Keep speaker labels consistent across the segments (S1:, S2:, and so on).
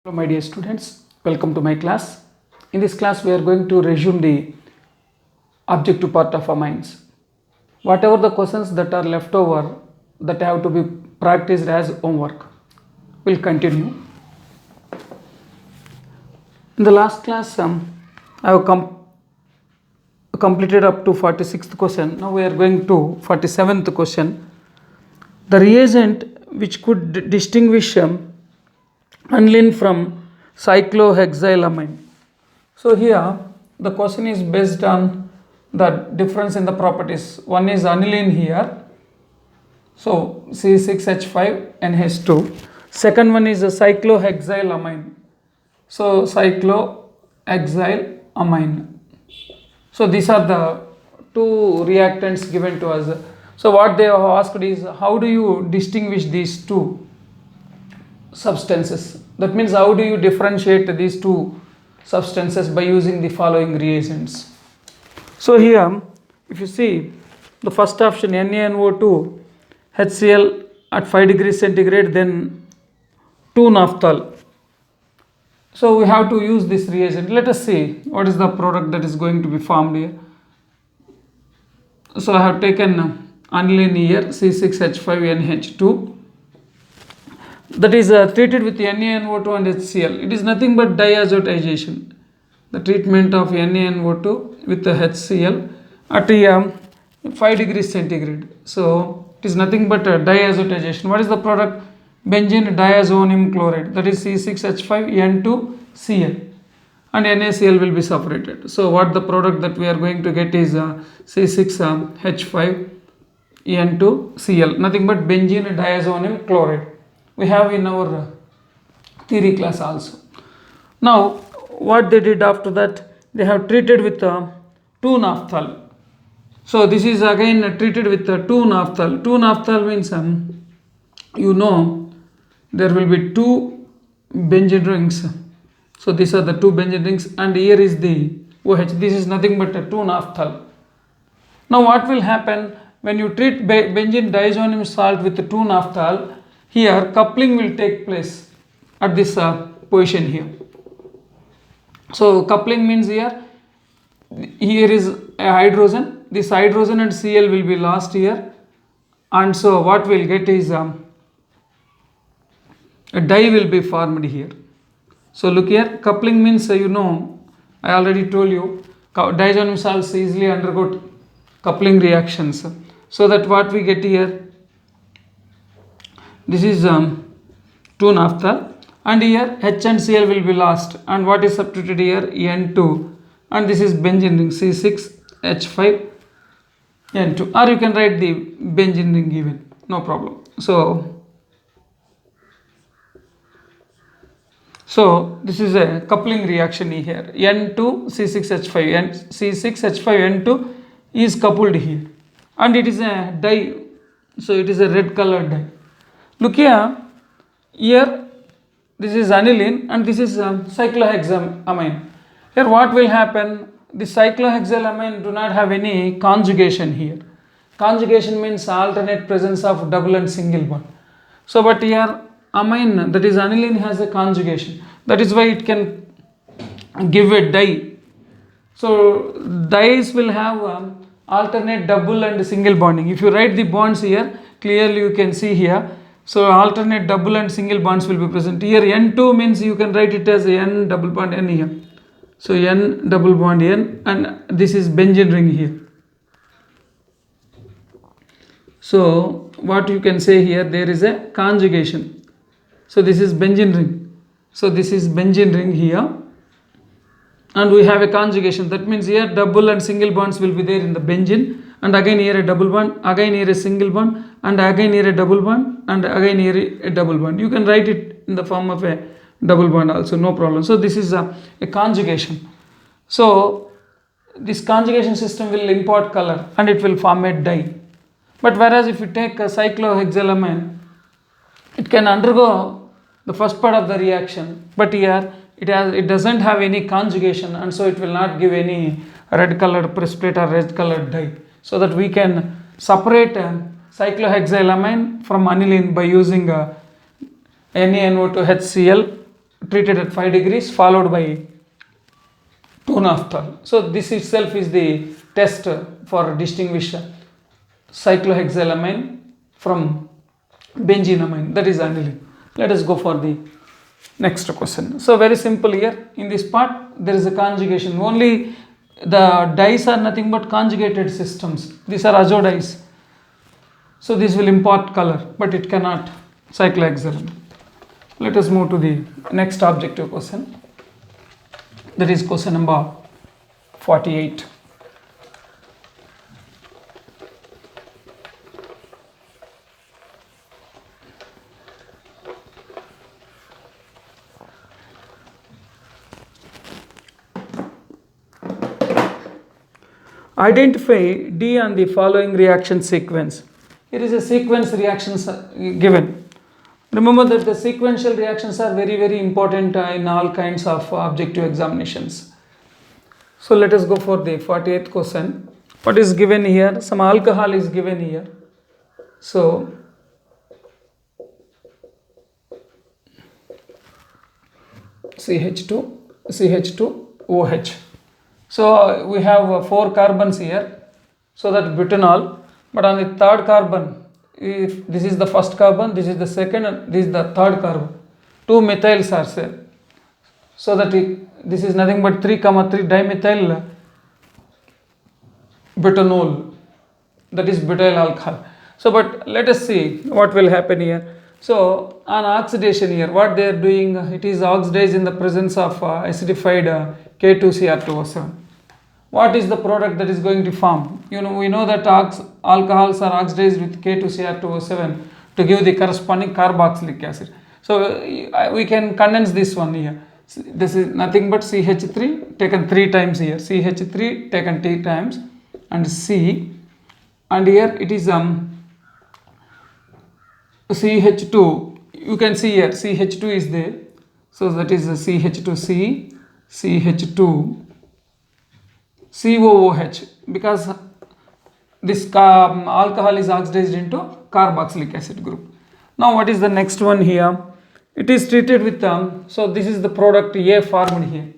S1: Hello my dear students, welcome to my class. In this class we are going to resume the objective part of amines. Whatever the questions that are left over that have to be practiced as homework, will continue. In the last class I have completed up to 46th question. Now we are going to 47th question. The reagent which could distinguish aniline from cyclohexylamine. So here the question is based on the difference in the properties. One is aniline here, so C6H5NH2. Second one is a cyclohexylamine, so cyclohexylamine. So these are the two reactants given to us. So what they have asked is, how do you distinguish these two substances? That means, how do you differentiate these two substances by using the following reagents? So here if you see the first option, NaNO2 HCl at 5 degrees centigrade, then 2-naphthol. So we have to use this reagent. Let us see what is the product that is going to be formed here. So I have taken aniline here, C6H5NH2, that is treated with NaNO2 and HCl. It is nothing but diazotization. The treatment of NaNO2 with the HCl at 5 degrees centigrade. So it is nothing but diazotization. What is the product? Benzene diazonium chloride, that is C6H5N2Cl, and NaCl will be separated. So what the product that we are going to get is C6H5N2Cl, nothing but benzene diazonium chloride. We have in our theory class also. Now what they did after that, they have treated with 2-naphthol. So this is again treated with 2-naphthol. 2-naphthol means there will be two benzene rings. So these are the two benzene rings, and here is the OH. This is nothing but a 2-naphthol. Now what will happen when you treat benzene diazonium salt with 2-naphthol? Here coupling will take place at this position here. So coupling means here is a hydrogen. This hydrogen and Cl will be lost here, and so what we'll get is a dye will be formed here. So look here, coupling means I already told you diazonium salts easily undergo coupling reactions. So that what we get here, this is 2-naphthol, and here H and Cl will be lost, and what is substituted here? N2, and this is benzene ring C6H5N2, or you can write the benzene ring even, no problem. So this is a coupling reaction here. N2 C6H5 and C6H5N2 is coupled here, and it is a dye, so it is a red colored dye. Look here, this is aniline and this is cyclohexylamine. Here what will happen? The cyclohexylamine do not have any conjugation here. Conjugation means alternate presence of double and single bond. So but here amine, that is aniline, has a conjugation. That is why it can give a dye. So dyes will have alternate double and single bonding. If you write the bonds here, clearly you can see here. So alternate double and single bonds will be present here. N2 means you can write it as N double bond N here. So N double bond N, and this is benzene ring here. So what you can say here, there is a conjugation. So this is benzene ring. So this is benzene ring here, and we have a conjugation. That means here double and single bonds will be there in the benzene, and again here a double bond, again here a single bond, and again here a double bond, and again here a double bond. You can write it in the form of a double bond also, no problem. So this is a conjugation. So this conjugation system will impart color and it will form a dye. But whereas if you take a cyclohexylamine, it can undergo the first part of the reaction, but here it doesn't have any conjugation, and so it will not give any red colored precipitate or red colored dye. So that we can separate cyclohexylamine from aniline by using NaNO2 HCl treated at 5 degrees followed by 2 naphthol. So this itself is the test for distinguish cyclohexylamine from benzenamine, that is aniline. Let us go for the next question. So very simple here. In this part there is a conjugation. Only the dyes are nothing but conjugated systems. These are azo dyes. So this will impart color, but it cannot cyclohexylamine. Let us move to the next objective question. That is question number 48. Identify D on the following reaction sequence. Here is a sequence reactions given. Remember that the sequential reactions are very important in all kinds of objective examinations. So let us go for the 48th question. What is given here? Some alcohol is given here. So CH2OH. So we have 4 carbons here, so that butanol, but on the third carbon, if this is the first carbon, this is the second, and this is the third carbon, 2 methyls are there. So that this is nothing but 3, 3 dimethyl butanol, that is butyl alcohol. So but let us see what will happen here. So on oxidation here, what they are doing, it is oxidized in the presence of acidified K2Cr2O7. What is the product that is going to form? We know that alcohols are oxidized with K2Cr2O7 to give the corresponding carboxylic acid. So we can condense this one here. This is nothing but CH3 taken 3 times here, CH3 taken 3 times, and C, and here it is CH2. You can see here CH2 is there, so that is CH2C, CH2, COOH, because this alcohol is oxidized into carboxylic acid group. Now what is the next one here? It is treated with so this is the product A formed here.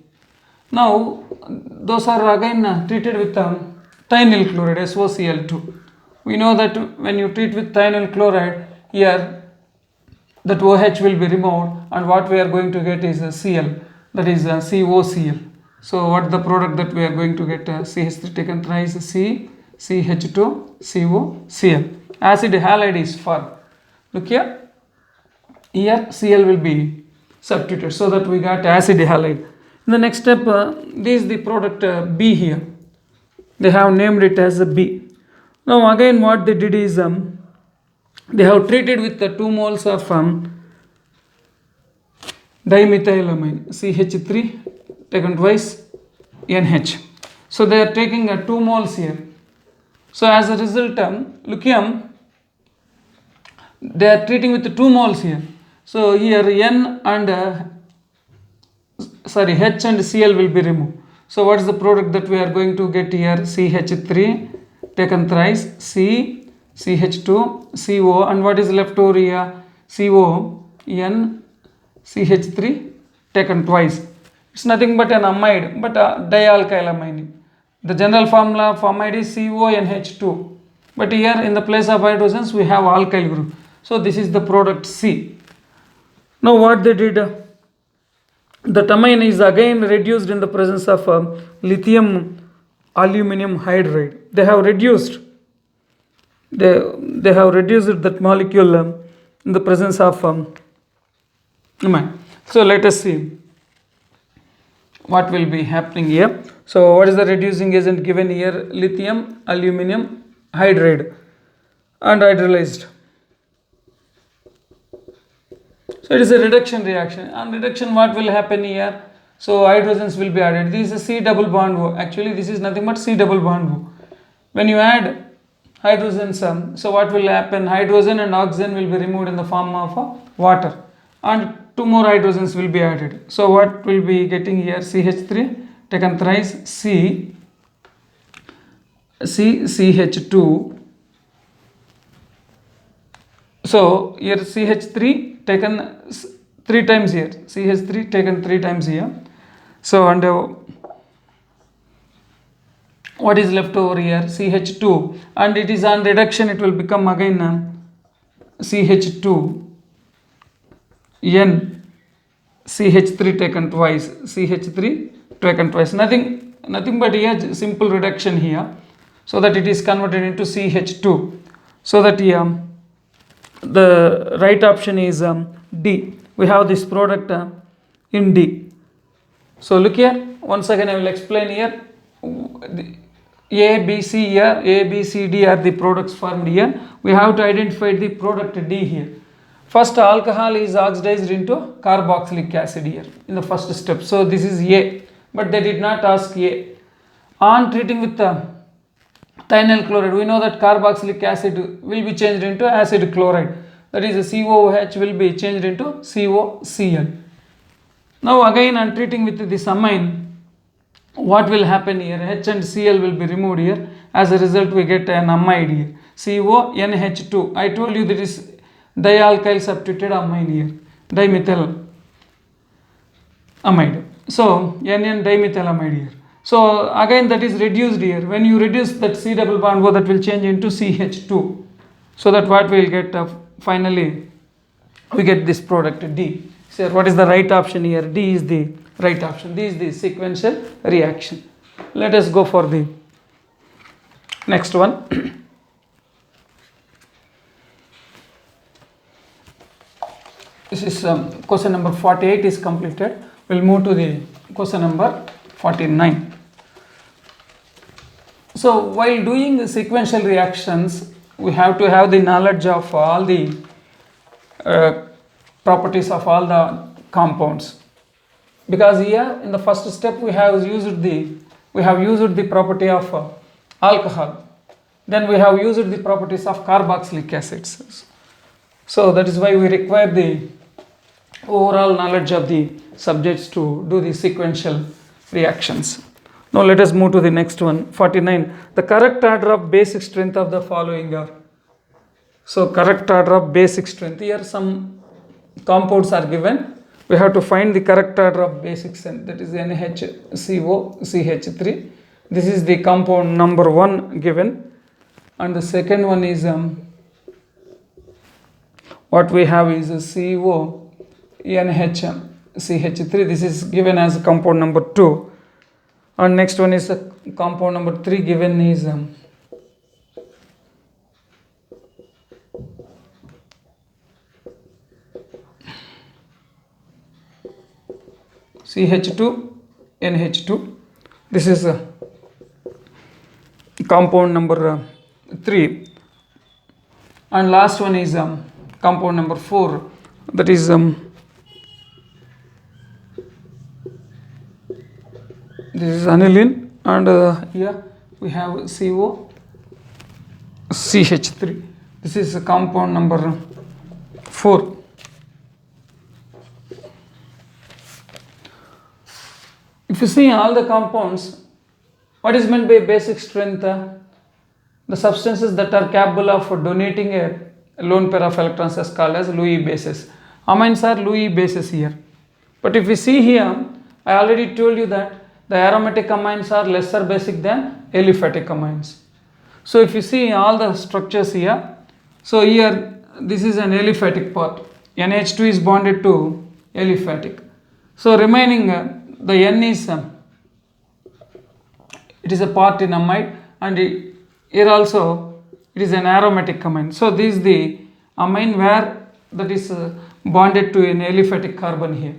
S1: Now those are again treated with thionyl chloride, SOCl2. We know that when you treat with thionyl chloride, here that OH will be removed, and what we are going to get is a Cl, that is COCl. So what the product that we are going to get, CH3 taken thrice, C, CH2, COCl. Acid halide is formed. Look here, Cl will be substituted, so that we got acid halide. In the next step, this is the product B here. They have named it as a B. Now again what they did is, they have treated with the 2 moles of dimethylamine, CH3 taken twice, NH. So they are taking 2 moles here. So as a result, look here, they are treating with 2 moles here. So here N and H and Cl will be removed. So what is the product that we are going to get here? CH3 taken thrice, C, CH2, CO, and what is left over here? CO, N, CH3 taken twice. It's nothing but an amide, but dialkylamine. The general formula for amide is CONH2, but here in the place of hydrogens we have alkyl group. So this is the product C. Now what they did, the amine is again reduced in the presence of lithium aluminum hydride. They have reduced that molecule in the presence of amine. So let us see what will be happening here. So what is the reducing agent given here? Lithium aluminum hydride and hydrolyzed. So it is a reduction reaction. And reduction, what will happen here? So hydrogens will be added. This is a C double bond O. Actually this is nothing but C double bond O. When you add hydrogens, so what will happen? Hydrogen and oxygen will be removed in the form of water, and 2 more hydrogens will be added. So what will be getting here? CH3 taken thrice, C, CH2. So here CH3 taken 3 times here, CH3 taken 3 times here. So and what is left over here, CH2, and it is on reduction, it will become again CH2 N, CH3 taken twice, CH3 taken twice, nothing but here simple reduction here, so that it is converted into CH2. So that here the right option is D. We have this product in D. So look here, once again I will explain here. A, B, C here, A, B, C, D are the products formed here. We have to identify the product D here. First, alcohol is oxidized into carboxylic acid here in the first step. So this is A, but they did not ask A. On treating with thionyl chloride, we know that carboxylic acid will be changed into acid chloride. That is, COOH will be changed into COCl. Now again on treating with this amine, what will happen here? H and Cl will be removed here. As a result, we get an amide here, CONH2. I told you that is dialkyl substituted amine here, dimethyl amide. So NN dimethylamide here. So again that is reduced here. When you reduce that C double bond O, that will change into CH2. So that what we will get finally, we get this product D. So what is the right option here? D is the right option. D is the sequential reaction. Let us go for the next one. This is question number 48 is completed. We'll move to the question number 49. So while doing the sequential reactions, we have to have the knowledge of all the properties of all the compounds, because here in the first step we have used the property of alcohol, then we have used the properties of carboxylic acids. So that is why we require the overall knowledge of the subjects to do the sequential reactions. Now let us move to the next one, 49. The correct order of basic strength of the following are. So correct order of basic strength, here some compounds are given. We have to find the correct order of basic strength, that is NHCOCH3. This is the compound number 1 given, and the second one is what we have is CONHCH3. This is given as compound number 2, and next one is compound number 3 given is CH2NH2. This is compound number 3, and last one is compound number 4, that is this is aniline, and here we have COCH3. This is compound number 4. If you see all the compounds, what is meant by basic strength? The substances that are capable of donating a lone pair of electrons is called as Lewis bases. Amines are Lewis bases here. But if we see here, I already told you that the aromatic amines are lesser basic than aliphatic amines. So if you see all the structures here, so here this is an aliphatic part. NH2 is bonded to aliphatic. So remaining the N is it is a part in amide, and here also it is an aromatic amine. So this is the amine where that is bonded to an aliphatic carbon here.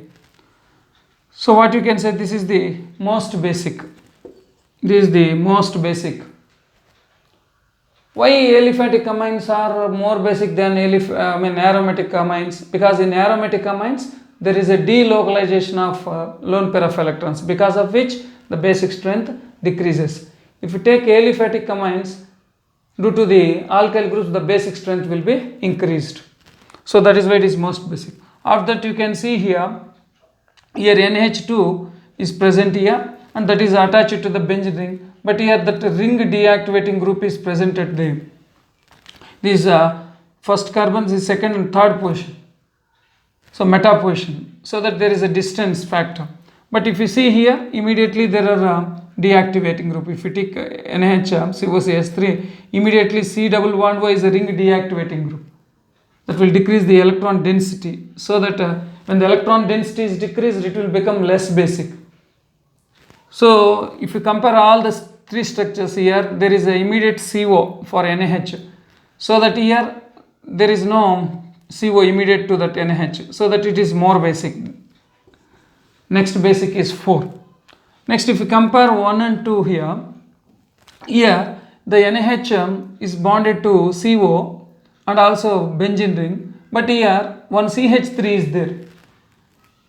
S1: So what you can say, this is the most basic. This is the most basic. Why aliphatic amines are more basic than aromatic amines? Because in aromatic amines there is a delocalization of lone pair of electrons, because of which the basic strength decreases. If you take aliphatic amines, due to the alkyl groups, the basic strength will be increased. So that is why it is most basic. After that, you can see here NH2 is present here, and that is attached to the benzene ring, but here that ring deactivating group is present at the these first carbons is second and third position. So meta position, so that there is a distance factor. But if you see here, immediately there are deactivating group. If you take NH COCH3, immediately C double bond Y is a ring deactivating group. That will decrease the electron density, so that when the electron density is decreased, it will become less basic. So if you compare all the three structures here, there is an immediate CO for NH, so that here there is no CO immediate to that NH, so that it is more basic. Next basic is 4. Next, if you compare 1 and 2 here, the NH is bonded to CO and also benzene ring, but here one CH3 is there.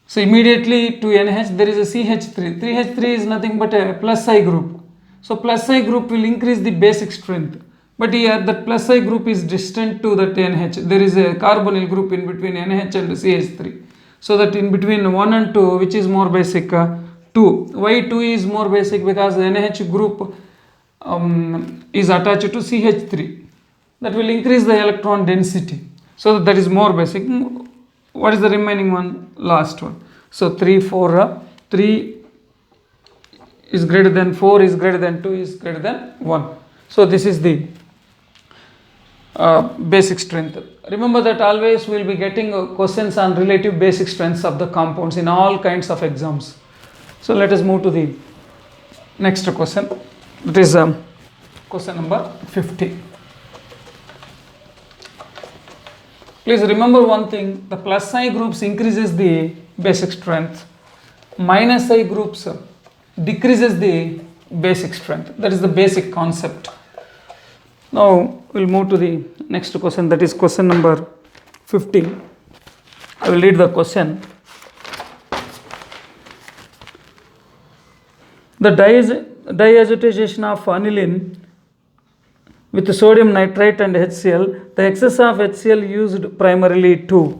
S1: So immediately to NH there is a CH3. 3H3 is nothing but a plus I group. So plus I group will increase the basic strength. But here that plus I group is distant to that NH. There is a carbonyl group in between NH and CH3. So that in between 1 and 2, which is more basic? 2. Why 2 is more basic? Because the NH group is attached to CH3. That will increase the electron density. So that is more basic. What is the remaining one? Last one. So 3, 4, 3 is greater than 4 is greater than 2 is greater than 1. So this is the basic strength. Remember that always we will be getting questions on relative basic strengths of the compounds in all kinds of exams. So let us move to the next question. That is question number 50. Please remember one thing, the plus I groups increases the basic strength, minus I groups decreases the basic strength. That is the basic concept. Now we'll move to the next question, that is question number 50. I will read the question. The diazotization of aniline with sodium nitrite and HCl, the excess of HCl used primarily to.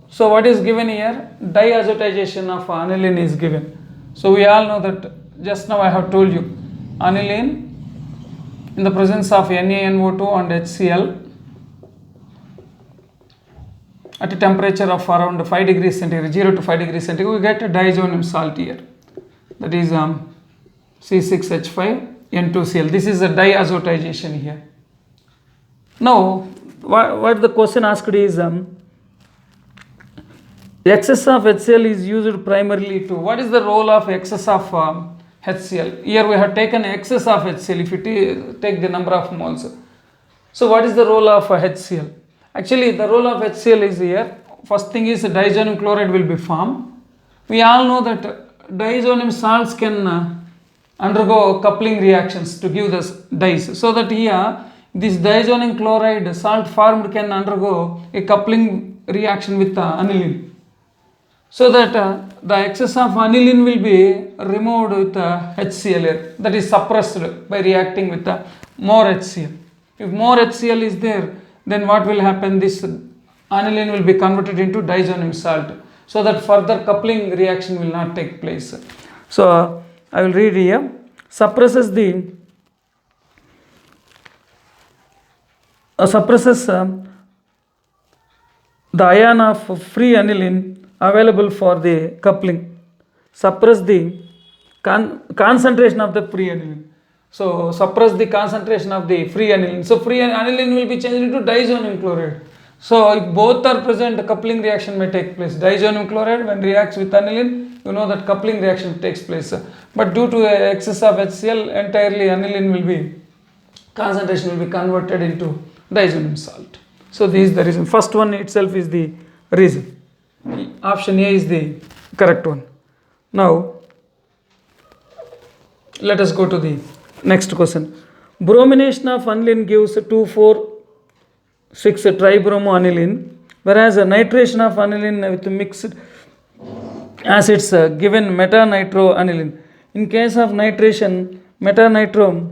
S1: So what is given here? Diazotization of aniline is given. So we all know that just now I have told you, aniline in the presence of NaNO2 and HCl at a temperature of around 5 degrees centigrade, 0 to 5 degrees centigrade, we get a diazonium salt here. That is C6H5N2Cl. This is a diazotization here. Now, what the question asked is, excess of HCl is used primarily to. What is the role of excess of HCl? Here we have taken excess of HCl if you take the number of moles. So what is the role of HCl? Actually, the role of HCl is here. First thing is diazonium chloride will be formed. We all know that diazonium salts can undergo coupling reactions to give the dyes. So that here this diazonium chloride salt formed can undergo a coupling reaction with aniline. So that the excess of aniline will be removed with HCl, that is suppressed by reacting with more HCl. If more HCl is there, then what will happen? This aniline will be converted into diazonium salt, so that further coupling reaction will not take place. So I will read here. Suppresses the ion of free aniline available for the coupling. Suppress the concentration of the free aniline. So suppress the concentration of the free aniline. So free aniline will be changed into diazonium chloride. So if both are present, the coupling reaction may take place. Diazonium chloride when reacts with aniline, you know that coupling reaction takes place. But due to excess of HCl, entirely aniline will be, concentration will be converted into diazonium salt. So this is the reason. First one itself is the reason. Option A is the correct one. Now let us go to the next question. Bromination of aniline gives 2,4,6 tribromoaniline, whereas a nitration of aniline with mixed acids given metanitroaniline. In case of nitration, metanitro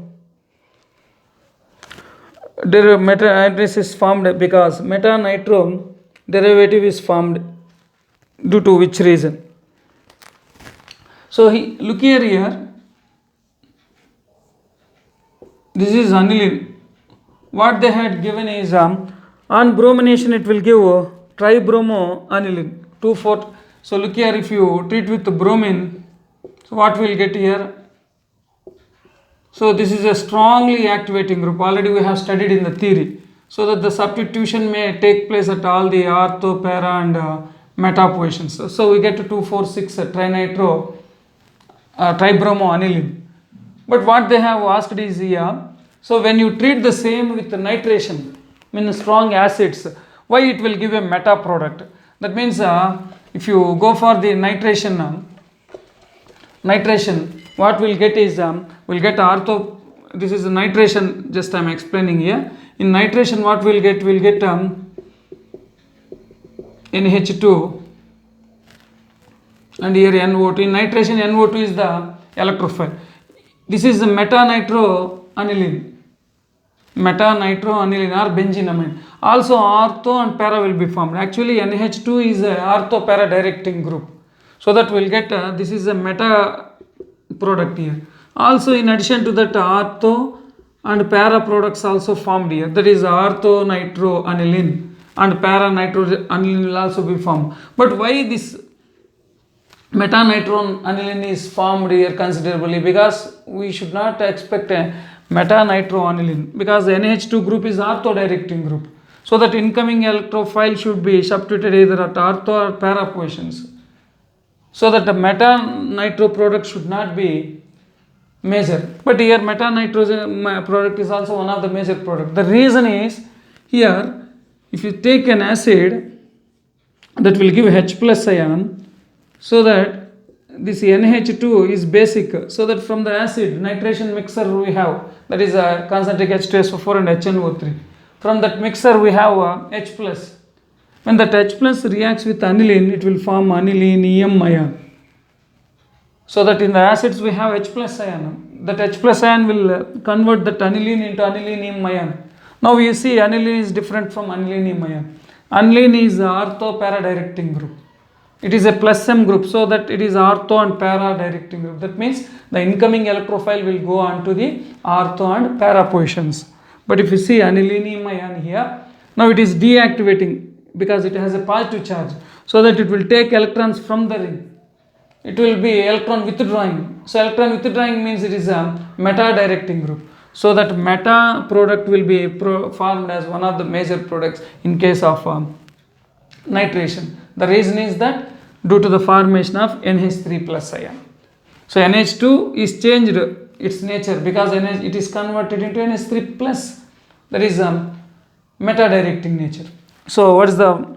S1: is formed because metanitro derivative is formed. Due to which reason? So look here. This is aniline. What they had given is on bromination it will give tribromoaniline 2,4. So look here, if you treat with bromine, so what we will get here? So this is a strongly activating group. Already we have studied in the theory. So that the substitution may take place at all the ortho, para and meta positions. So we get to 2,4,6 trinitro tribromoaniline. But what they have asked is here, so when you treat the same with the nitration, strong acids, why it will give a meta product? That means if you go for the nitration, what we'll get is we'll get ortho. This is a nitration, just I'm explaining here. In nitration, what we'll get NH2 and here NO2. In nitration, NO2 is the electrophile. This is the meta-nitroaniline or benzenamine. Also ortho and para will be formed. Actually NH2 is a ortho para directing group. So that we'll get this is a meta product here. Also in addition to that, ortho and para products also formed here. That is ortho nitroaniline and para nitroaniline will also be formed. But why this meta-nitroaniline is formed here considerably? Because we should not expect a meta-nitroaniline, because the NH2 group is ortho directing group. So that incoming electrophile should be substituted either at ortho or para positions. So that the meta-nitro product should not be major. But here meta-nitro product is also one of the major product. The reason is here, if you take an acid that will give H plus ion, so that this NH2 is basic, so that from the acid nitration mixer we have, that is a concentric H2SO4 and HNO3. From that mixer we have H plus. When that H plus reacts with aniline, it will form aniline EM ion. So that in the acids we have H plus ion. That H plus ion will convert that aniline into aniline EM ion. Now you see aniline is different from aniline EM ion. Aniline is ortho para directing group. It is a plus M group, so that it is ortho and para directing group. That means the incoming electrophile will go on to the ortho and para positions. But if you see aniline ion here, now it is deactivating because it has a positive charge, so that it will take electrons from the ring. It will be electron withdrawing. So electron withdrawing means it is a meta directing group. So that meta product will be formed as one of the major products in case of nitration. The reason is that due to the formation of NH3 plus ion. So NH2 is changed its nature because it is converted into NH3 plus. That is meta directing nature. So what is the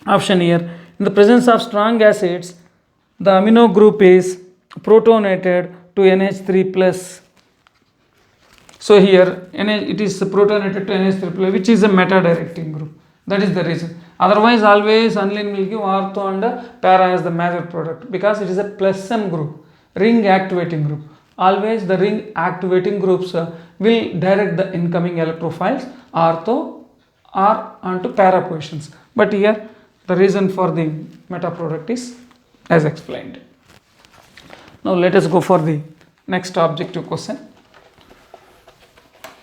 S1: option here? In the presence of strong acids, the amino group is protonated to NH3 plus. So here it is protonated to NH3 plus, which is a meta directing group. That is the reason. Otherwise always aniline will give ortho and para as the major product, because it is a plus M group, ring activating group. Always the ring activating groups will direct the incoming electrophiles ortho or onto para positions. But here the reason for the meta product is as explained. Now let us go for the next objective question.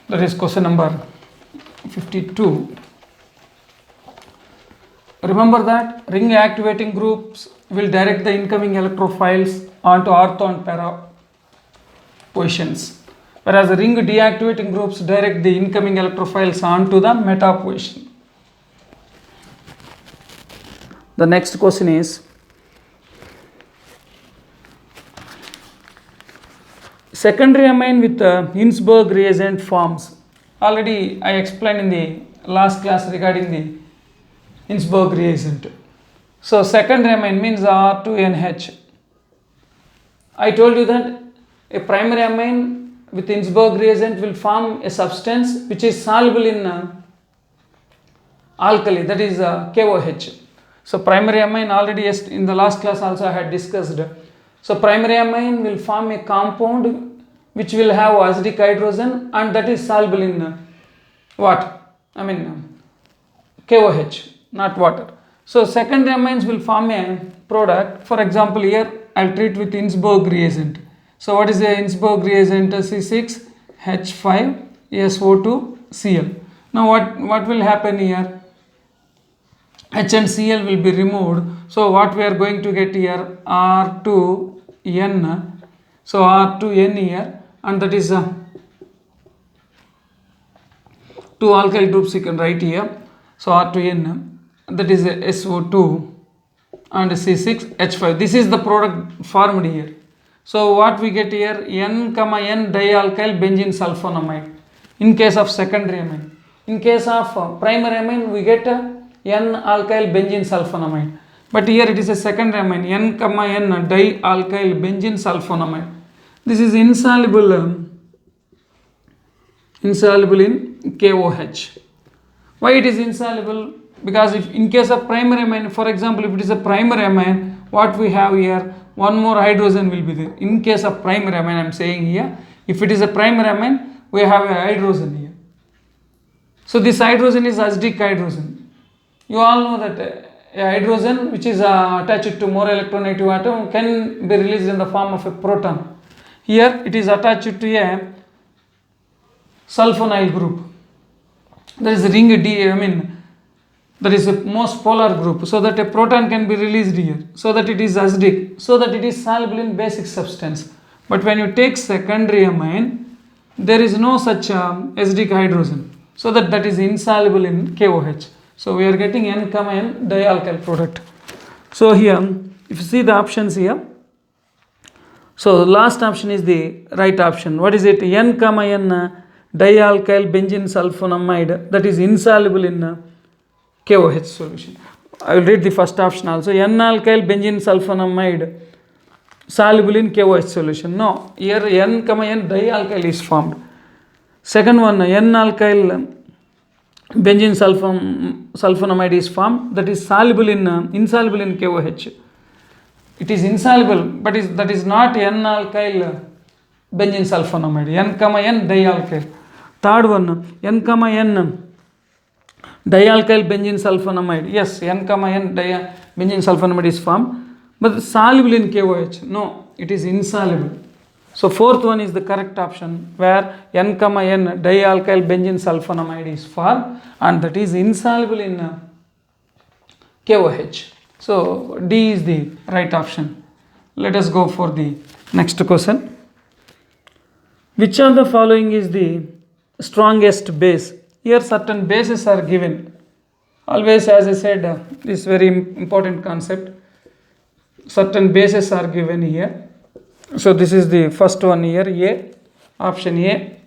S1: That is question number 52. Remember that ring activating groups will direct the incoming electrophiles onto ortho and para positions, whereas the ring deactivating groups direct the incoming electrophiles onto the meta position. The next question is, secondary amine with Hinsberg reagent forms. Already I explained in the last class regarding the Hinsberg reagent. So secondary amine means R2NH. I told you that a primary amine with Hinsberg reagent will form a substance which is soluble in alkali, that is KOH. So primary amine, already in the last class also I had discussed. So primary amine will form a compound which will have acidic hydrogen, and that is soluble in what? KOH, not water. So secondary amines will form a product. For example, here I'll treat with Hinsberg reagent. So what is the Hinsberg reagent? C6H5SO2Cl. Now what will happen here? H and Cl will be removed. So what we are going to get here, R2N. So R2N here, and that is 2 alkyl groups you can write here. So R2N, that is SO2 and C6H5. This is the product formed here. So what we get here, N, N dialkyl benzene sulfonamide in case of secondary amine. In case of primary amine, we get N alkyl benzene sulfonamide. But here it is a secondary amine, N, N dialkyl benzene sulfonamide. This is insoluble in KOH. Why it is insoluble? Because if in case of primary amine, for example, if it is a primary amine, what we have here, one more hydrogen will be there. In case of primary amine, I am saying here, if it is a primary amine, we have a hydrogen here. So this hydrogen is acidic hydrogen. You all know that a hydrogen which is attached to more electronegative atom can be released in the form of a proton. Here it is attached to a sulfonyl group. There is a ring D, there is a most polar group, so that a proton can be released here, so that it is acidic, so that it is soluble in basic substance. But when you take secondary amine, there is no such acidic hydrogen, so that is insoluble in KOH. So we are getting N, N dialkyl product. So here, if you see the options here, so the last option is the right option. What is it? N, N dialkyl benzene sulfonamide, that is insoluble in KOH solution. I will read the first option also. N-alkyl benzene sulfonamide soluble in KOH solution. No, here N, N dialkyl is formed. Second one, N-alkyl benzene sulfonamide is formed, that is insoluble in KOH. It is insoluble, but that is not N-alkyl benzene sulfonamide. N, N dialkyl. Third one, N, N dialkyl benzene sulfonamide. Yes, N, N benzene sulfonamide is formed, but soluble in KOH. No, it is insoluble. So fourth one is the correct option, where N, N dialkyl benzene sulfonamide is formed, and that is insoluble in KOH. So D is the right option. Let us go for the next question. Which of the following is the strongest base? Here certain bases are given. Always, as I said, this very important concept. Certain bases are given here. So this is the first one here, A, option A.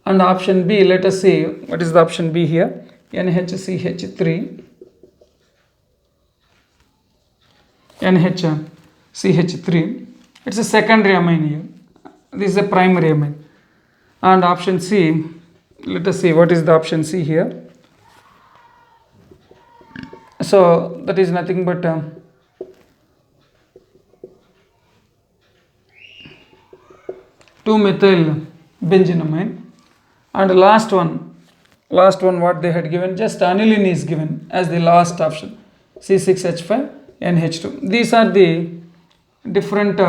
S1: And option B, let us see what is the option B here. NHCH3. NHCH3. It's a secondary amine here. This is a primary amine. And option C, let us see what is the option C here. So that is nothing but 2-methyl benzenamine. And last one what they had given, just aniline is given as the last option, C6H5NH2. These are the different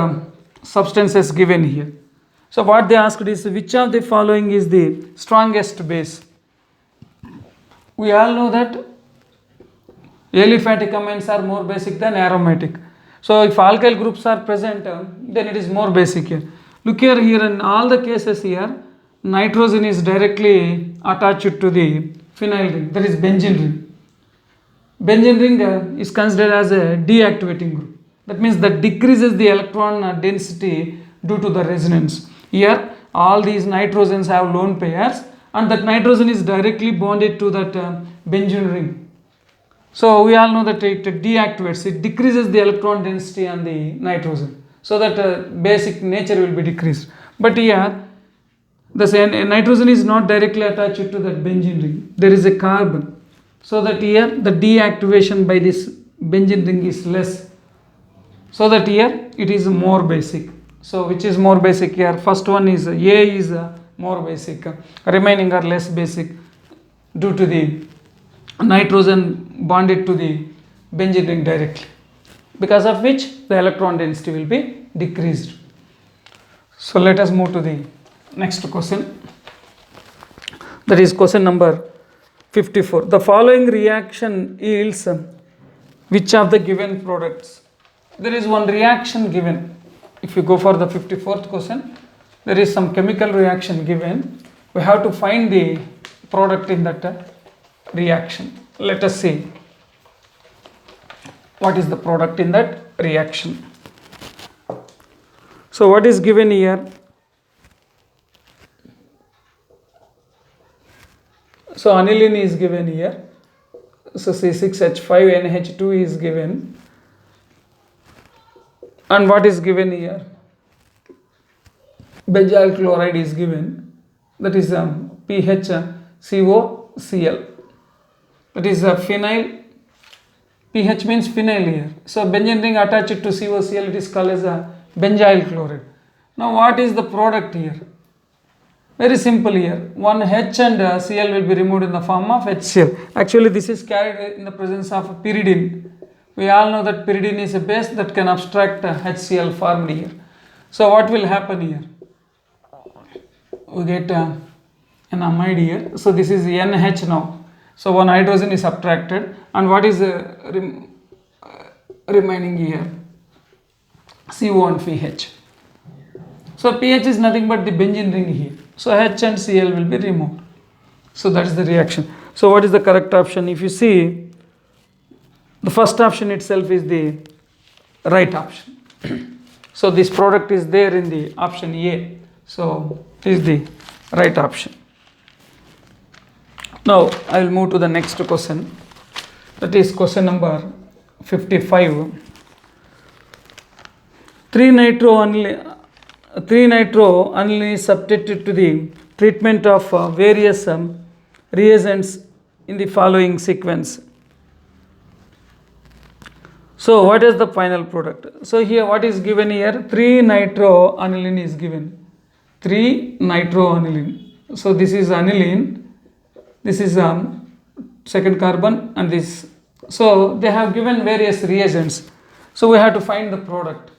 S1: substances given here. So what they asked is, which of the following is the strongest base? We all know that aliphatic amines are more basic than aromatic. So if alkyl groups are present, then it is more basic here. Look here in all the cases here, nitrogen is directly attached to the phenyl ring, that is benzene ring. Benzene ring is considered as a deactivating group. That means that decreases the electron density due to the resonance. Here all these nitrogens have lone pairs, and that nitrogen is directly bonded to that benzene ring. So we all know that it deactivates, it decreases the electron density on the nitrogen, so that basic nature will be decreased. But here the nitrogen is not directly attached to that benzene ring, there is a carbon, so that here the deactivation by this benzene ring is less, so that here it is more basic. So which is more basic here? First one is A is more basic, remaining are less basic due to the nitrogen bonded to the benzene ring directly, because of which the electron density will be decreased. So let us move to the next question. That is question number 54. The following reaction yields which of the given products? There is one reaction given. If you go for the 54th question, there is some chemical reaction given. We have to find the product in that reaction. Let us see what is the product in that reaction. So what is given here? So aniline is given here. So C6H5NH2 is given. And what is given here? Benzyl chloride is given. That is PHCOCl. That is phenyl. pH means phenyl here. So benzene ring attached to COCl, it is called as a benzyl chloride. Now what is the product here? Very simple here. One H and Cl will be removed in the form of HCl. Actually this is carried in the presence of pyridine. We all know that pyridine is a base that can abstract HCl formed here. So what will happen here? We get an amide here. So this is NH now. So one hydrogen is subtracted, and what is remaining here? CO and pH. So pH is nothing but the benzene ring here. So H and Cl will be removed. So that is the reaction. So what is the correct option? If you see, the first option itself is the right option. So this product is there in the option A. So it is the right option. Now I will move to the next question. That is question number 55. 3-nitro-aniline is subjected to the treatment of various reagents in the following sequence. So what is the final product? So here what is given here? 3-nitro-aniline is given. 3-nitro-aniline. So this is aniline. This is second carbon and this. So they have given various reagents. So we have to find the product.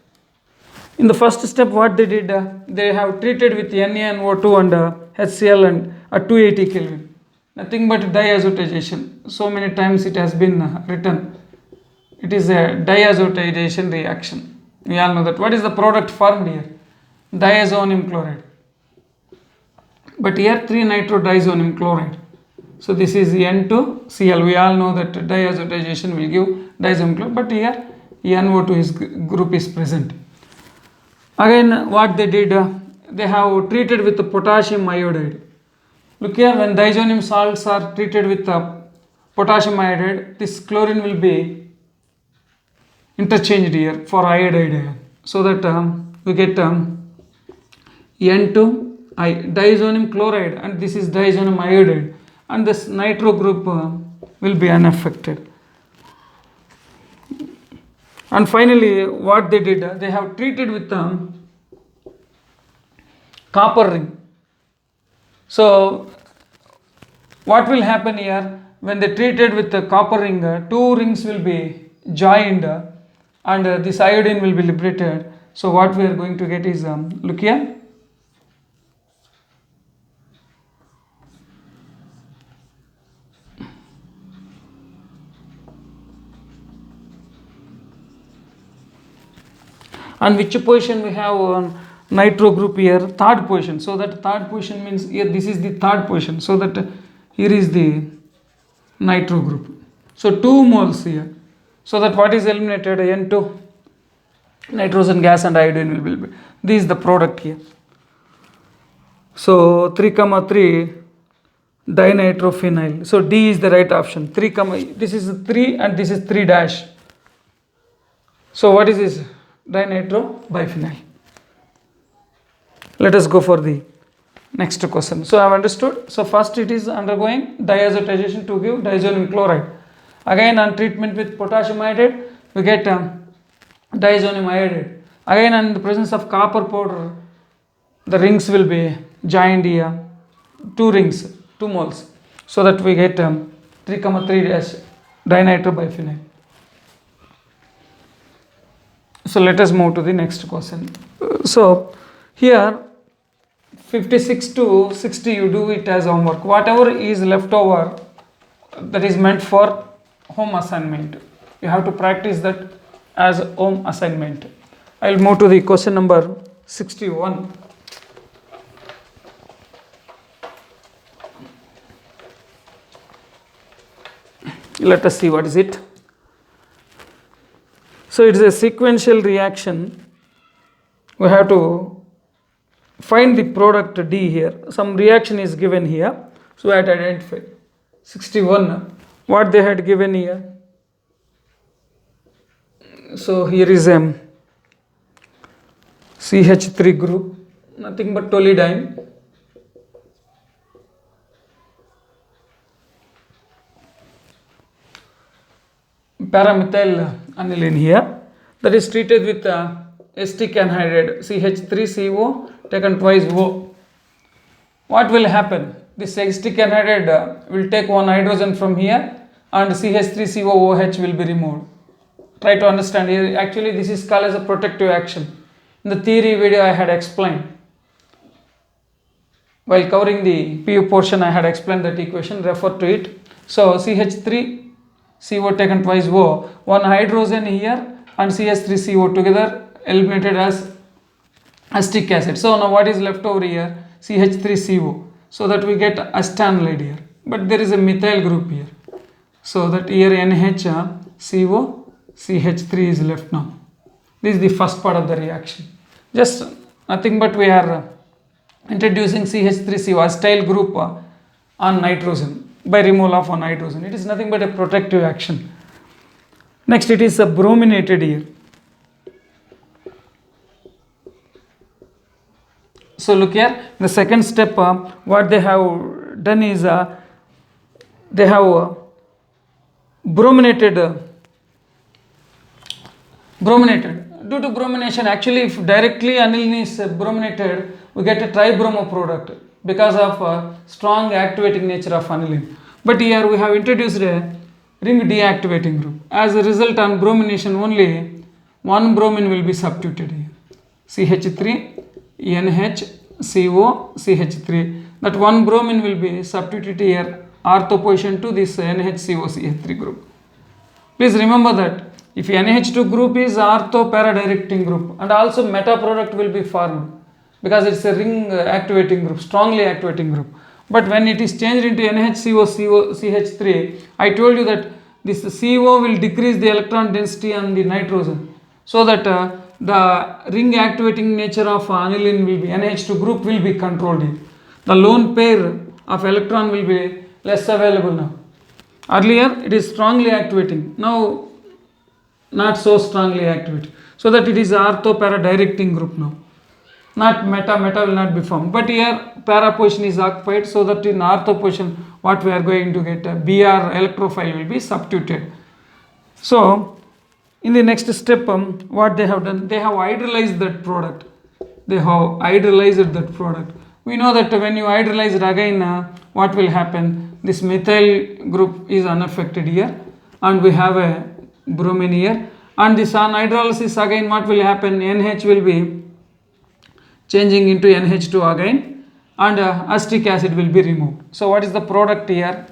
S1: In the first step, what they did, they have treated with NaNO2 and HCl and at 280 Kelvin. Nothing but diazotization. So many times it has been written. It is a diazotization reaction. We all know that. What is the product formed here? Diazonium chloride. But here 3-nitro-diazonium chloride. So this is N2Cl. We all know that diazotization will give diazonium chloride. But here NO2 group is present. Again, what they did, they have treated with the potassium iodide. Look here, when diazonium salts are treated with potassium iodide, this chlorine will be interchanged here for iodide, so that we get N2I, diazonium chloride, and this is diazonium iodide, and this nitro group will be unaffected. And finally, what they did, they have treated with copper ring. So what will happen here? When they treated with the copper ring, two rings will be joined and this iodine will be liberated. So what we are going to get is, look here. And which position we have on nitro group here? Third position. So that third position means here this is the third position. So that here is the nitro group. So 2 moles here. So that what is eliminated? N2, nitrogen gas and iodine will be. This is the product here. So 3,3 dinitrophenyl. So D is the right option. 3, this is 3 and this is 3 dash. So what is this? Dinitro-biphenyl. Let us go for the next question. So I have understood. So first it is undergoing diazotization to give diazonium chloride. Again on treatment with potassium iodide, we get diazonium iodide. Again in the presence of copper powder, the rings will be joined here. 2 rings, 2 moles. So that we get 3,3 dash dinitro-biphenyl. So let us move to the next question. So here 56 to 60 you do it as homework. Whatever is left over that is meant for home assignment. You have to practice that as home assignment. I will move to the question number 61. Let us see what is it. So it is a sequential reaction. We have to find the product D here. Some reaction is given here. So I had to identify. 61. What they had given here. So here is a CH3 group. Nothing but toluidine. Paramethyl aniline here, that is treated with acetic anhydride CH3CO taken twice O. What will happen? This acetic anhydride will take one hydrogen from here and CH3COOH will be removed. Try to understand here. Actually, this is called as a protective action. In the theory video I had explained. While covering the PU portion, I had explained that equation, refer to it. So CH3CO taken twice O, one hydrogen here and CH3CO together eliminated as acetic acid. So now what is left over here? CH3CO. So that we get acetanilide here. But there is a methyl group here. So that here NHCO, CH3 is left now. This is the first part of the reaction. Just nothing but we are introducing CH3CO acetyl group on nitrogen by removal of one hydrogen. It is nothing but a protective action. Next, it is brominated here. So look here, the second step, what they have done is they have brominated. Due to bromination, actually if directly aniline is brominated, we get a tribromo product because of strong activating nature of aniline. But here we have introduced a ring deactivating group. As a result, on bromination only one bromine will be substituted here. CH3, NHCO, CH3. That one bromine will be substituted here ortho position to this NHCO CH3 group. Please remember that if NH2 group is ortho para directing group and also meta product will be formed because it's a ring activating group, strongly activating group. But when it is changed into NHCO CH3, I told you that this CO will decrease the electron density on the nitrogen so that the ring activating nature of aniline will be, NH2 group will be controlled here. The lone pair of electron will be less available now. Earlier it is strongly activating, now not so strongly activated, so that it is ortho para directing group now. Not meta will not be formed, but here para position is occupied, so that in ortho position what we are going to get, Br electrophile will be substituted. So in the next step, what they have done, they have hydrolyzed that product. We know that when you hydrolyze it again, what will happen? This methyl group is unaffected here and we have a bromine here, and this on hydrolysis again what will happen? NH will be changing into NH2 again and acetic acid will be removed. So what is the product here?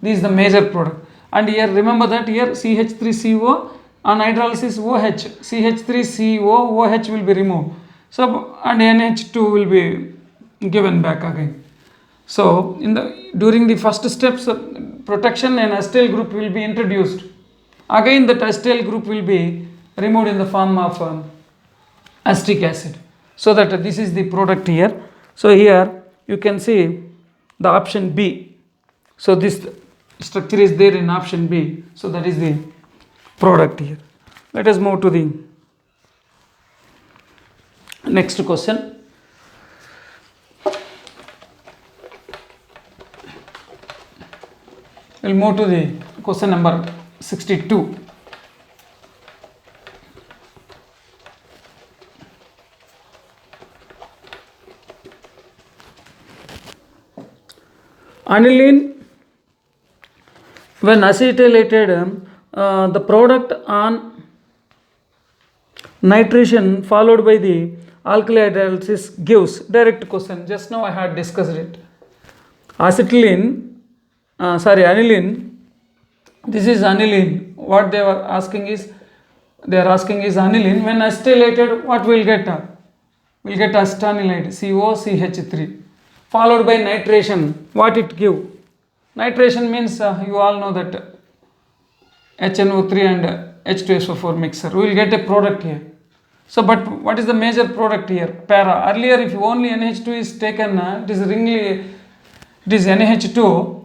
S1: This is the major product. And here remember that here CH3CO on hydrolysis OH, CH3CO OH will be removed. So and NH2 will be given back again. So during the first steps, protection and acetyl group will be introduced. Again that acetyl group will be removed in the form of acetic acid. So that this is the product here. So here you can see the option B. So this structure is there in option B. So that is the product here. Let us move to the next question. We'll move to the question number 62. Aniline, when acetylated, the product on nitration followed by the alkali hydrolysis gives, direct question, just now I had discussed it. Acetylene aniline. This is aniline. What they are asking is aniline. When acetylated, what we'll get? We'll get acetanilide, COCH3, followed by nitration. What it give? Nitration means you all know that HNO3 and H2SO4 mixture. We will get a product here. So, but what is the major product here? Para. Earlier, if only NH2 is taken, it is NH2.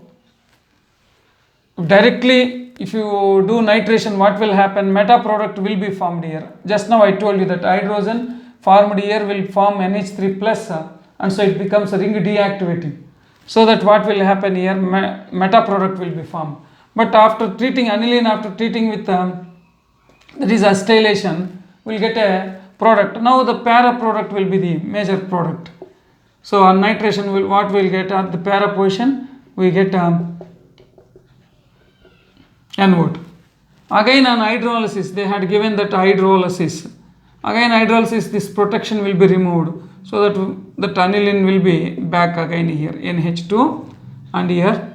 S1: Directly, if you do nitration, what will happen? Meta product will be formed here. Just now I told you that hydrogen formed here will form NH3 plus, and so it becomes a ring deactivating. So that what will happen here? Meta product will be formed. But after treating aniline, after treating with that is acetylation, we'll get a product. Now the para product will be the major product. So on nitration, what we'll get at the para position? We get N-word. Again on hydrolysis, they had given that hydrolysis. Again hydrolysis, this protection will be removed. So that aniline will be back again here, NH2 and here.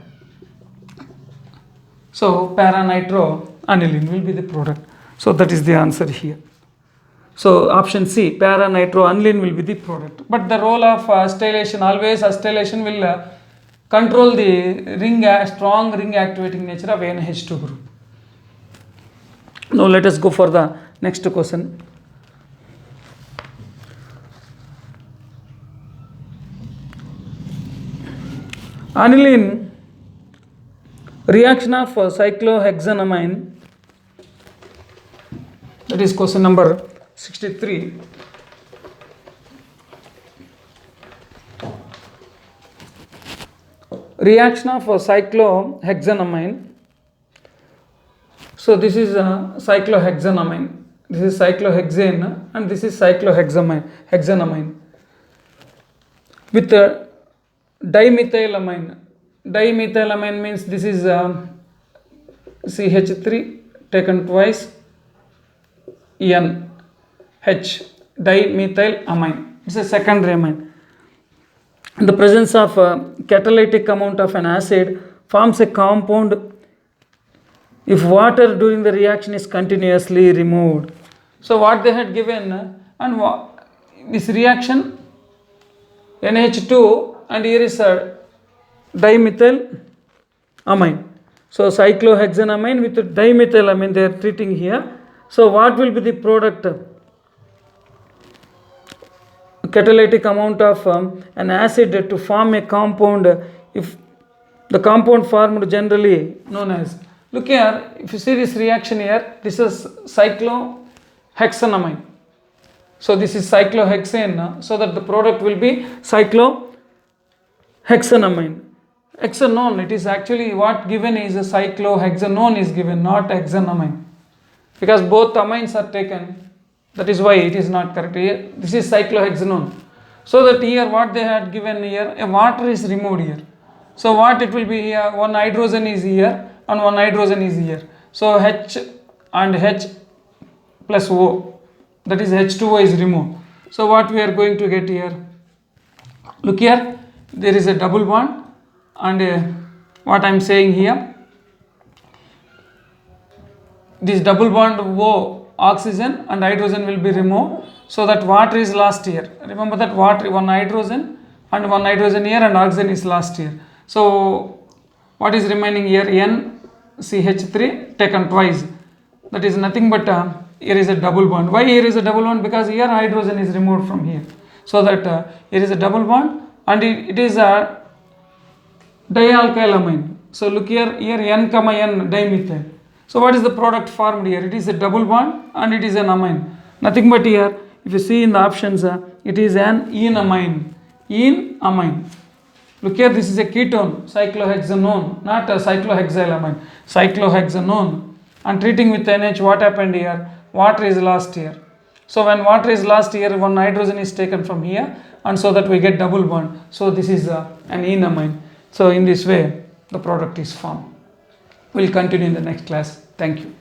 S1: So para-nitro aniline will be the product. So that is the answer here. So option C, para-nitro aniline will be the product. But the role of acetylation, always acetylation will control the strong ring activating nature of NH2 group. Now let us go for the next question. Aniline reaction of cyclohexanamine, that is question number 63. Reaction of cyclohexanamine. So this is cyclohexanamine. This is cyclohexane and this is cyclohexanamine with dimethylamine. Dimethylamine means this is CH3 taken twice N H, dimethylamine. It's a secondary amine. In the presence of catalytic amount of an acid forms a compound if water during the reaction is continuously removed. So what they had given, and this reaction NH2 and here is a dimethylamine. So cyclohexanamine with dimethylamine they are treating here. So what will be the product? Catalytic amount of an acid to form a compound, if the compound formed generally known as, look here, if you see this reaction here, this is cyclohexanamine. So this is cyclohexane, so that the product will be cyclohexanamine. Hexanone, it is actually what given is a cyclohexanone is given, not hexanamine, because both amines are taken. That is why it is not correct here. This is cyclohexanone. So that here what they had given here, a water is removed here. So what it will be here, one hydrogen is here and one hydrogen is here. So H and H plus O, that is H2O is removed. So what we are going to get here, look here, there is a double bond and what I am saying here, this double bond O, oxygen and hydrogen will be removed, so that water is lost here. Remember that water, one hydrogen and one hydrogen here and oxygen is lost here. So what is remaining here? NCH3 taken twice. That is nothing but here is a double bond. Why here is a double bond? Because here hydrogen is removed from here. So that here is a double bond and it is a dialkylamine. So look here, N, N dimethyl. So what is the product formed here? It is a double bond and it is an amine. Nothing but here, if you see in the options, it is an enamine. Enamine. Look here, this is a ketone, cyclohexanone, not a cyclohexylamine. Cyclohexanone. And treating with NH, what happened here? Water is lost here. So when water is lost here, one hydrogen is taken from here, and so that we get double bond. So this is an enamine. So in this way, the product is formed. We'll continue in the next class. Thank you.